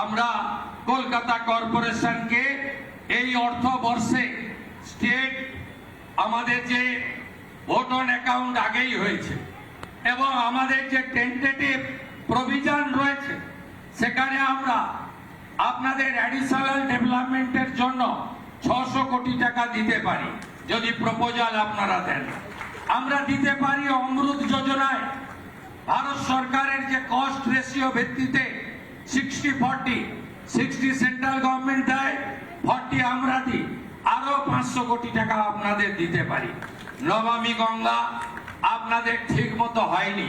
আমরা কলকাতা কর্পোরেশনকে এই অর্থবর্ষে স্টেট আমাদের যে ভোট অন অ্যাকাউন্ট আগেই হয়েছে এবং আমাদের যে টেন্টেটিভ প্রভিশন রয়েছে সেখানে আমরা আপনাদের অ্যাডিশনাল ডেভেলপমেন্টের জন্য 600 কোটি টাকা দিতে পারি যদি প্রপোজাল আপনারা দেন। আমরা দিতে পারি অমৃত যোজনায় ভারত সরকারের যে কস্ট রেশিও ভিত্তিতে 60-40, 60 সেন্ট্রাল গভর্নমেন্ট দেয়, 40 আমরা দিই, আরো 500 কোটি টাকা আপনাদের দিতে পারি। নমামি গঙ্গা আপনাদের ঠিক মতো হয়নি,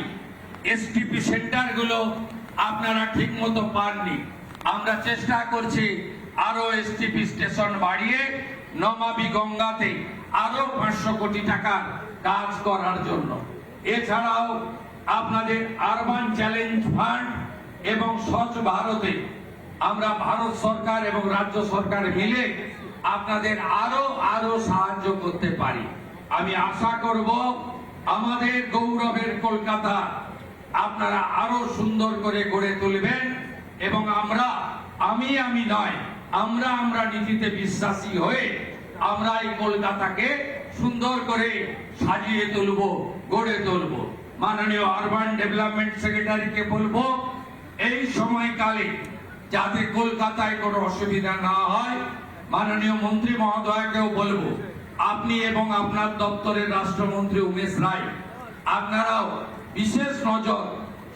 এসটিপি সেন্টারগুলো আপনারা ঠিক মতো পাননি। আমরা চেষ্টা করছি আরো এসটিপি স্টেশন বাড়িয়ে নমামি গঙ্গাতে আরো 500 কোটি টাকার কাজ করার জন্য। এছাড়াও আপনাদের আরবান চ্যালেঞ্জ ফান্ড এবং স্বচ্ছ ভারতে আমরা ভারত সরকার এবং রাজ্য সরকার মিলে আপনাদের আরো সাহায্য করতে পারি। আমি আশা করব আমাদের গৌরবের কলকাতা আপনারা আরো সুন্দর করে গড়ে তুলবেন এবং আমি নয়, আমরা নীতিতে বিশ্বাসী হয়ে আমরা এই কলকাতাকে সুন্দর করে সাজিয়ে তুলব, গড়ে তুলব। মাননীয় আরবান ডেভেলপমেন্ট সেক্রেটারিকে বলবো এই সময়কালে যাতে কলকাতায় কোনো অসুবিধা না হয়। মাননীয় মন্ত্রী মহোদয়কেও বলবো আপনি এবং আপনার দপ্তরের রাষ্ট্রমন্ত্রী উমেশ রায় আপনারাও বিশেষ নজর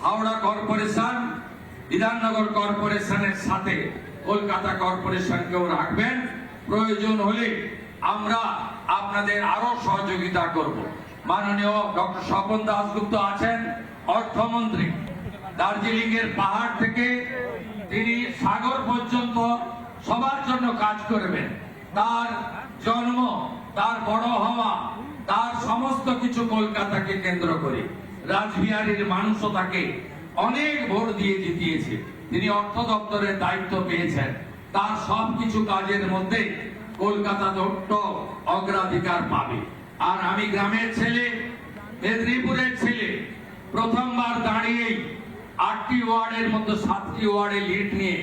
হাওড়া কর্পোরেশন, বিধাননগর কর্পোরেশনের সাথে কলকাতা কর্পোরেশনকেও রাখবেন। প্রয়োজন হলে আমরা আপনাদের আরো সহযোগিতা করব। মাননীয় ডক্টর স্বপন দাশগুপ্ত আছেন অর্থমন্ত্রী, দার্জিলিং এর পাহাড় থেকে তিনি সাগর পর্যন্ত সবার জন্য কাজ করবেন। তার জন্ম, তার বড় হওয়া, তার সমস্ত কিছু কলকাতাকে কেন্দ্র করে। রাসবিহারীর মানুষও তাকে অনেক ভোট দিয়ে জিতিয়েছে, তিনি অর্থ দপ্তরের দায়িত্ব পেয়েছেন। তার সবকিছু কাজের মধ্যে কলকাতা অগ্রাধিকার পাবে। আর আমি গ্রামের ছেলে, মেদিনীপুরের ছেলে, প্রথমবার দাঁড়িয়েই 8টি ওয়ার্ডের মধ্যে 7টি ওয়ার্ডে লিড নিয়ে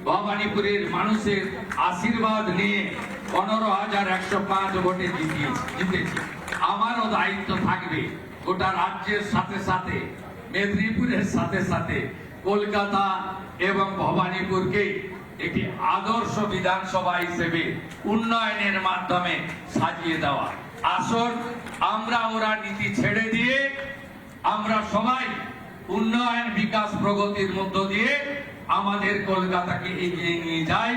ভবানীপুরের মানুষের আশীর্বাদ নিয়ে 15,105 ভোটে জিতেছি। আমারও দায়িত্ব থাকবে গোটা রাজ্যের সাথে সাথে মেদিনীপুরের সাথে সাথে কলকাতা এবং ভবানীপুরকে একটি আদর্শ বিধানসভা হিসেবে উন্নয়নের মাধ্যমে সাজিয়ে দেওয়া। আসুন আমরা ওরা নীতি ছেড়ে দিয়ে আমরা সবাই উন্নয়ন, বিকাশ, প্রগতির মধ্য দিয়ে আমাদের কলকাতাকে এগিয়ে নিয়ে যাই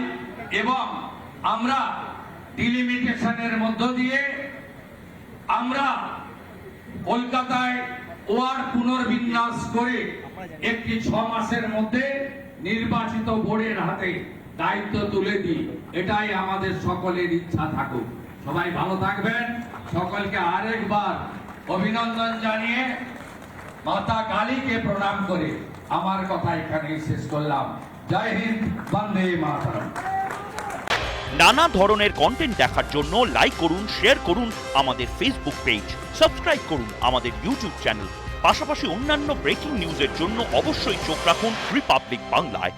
এবং আমরা ডিলিমিটেশনের মধ্য দিয়ে আমরা কলকাতায় ওয়ার্ড পুনর্বিন্যাস করে একটি 6 মাসের মধ্যে নির্বাচিত বোর্ডের হাতে দায়িত্ব তুলে দিই। এটাই আমাদের সকলের ইচ্ছা থাকুক। সবাই ভালো থাকবেন। সকলকে আরেকবার অভিনন্দন জানিয়ে মাতা কালীকে প্রণাম করে আমার কথা এখানেই শেষ করলাম। জয় হিন্দ, বন্দে মাতরম। নানা ধরনের কন্টেন্ট দেখার জন্য লাইক করুন, শেয়ার করুন আমাদের ফেসবুক পেজ, সাবস্ক্রাইব করুন আমাদের ইউটিউব চ্যানেল। পাশাপাশি অন্যান্য ব্রেকিং নিউজের জন্য অবশ্যই চোখ রাখুন রিপাবলিক বাংলায়।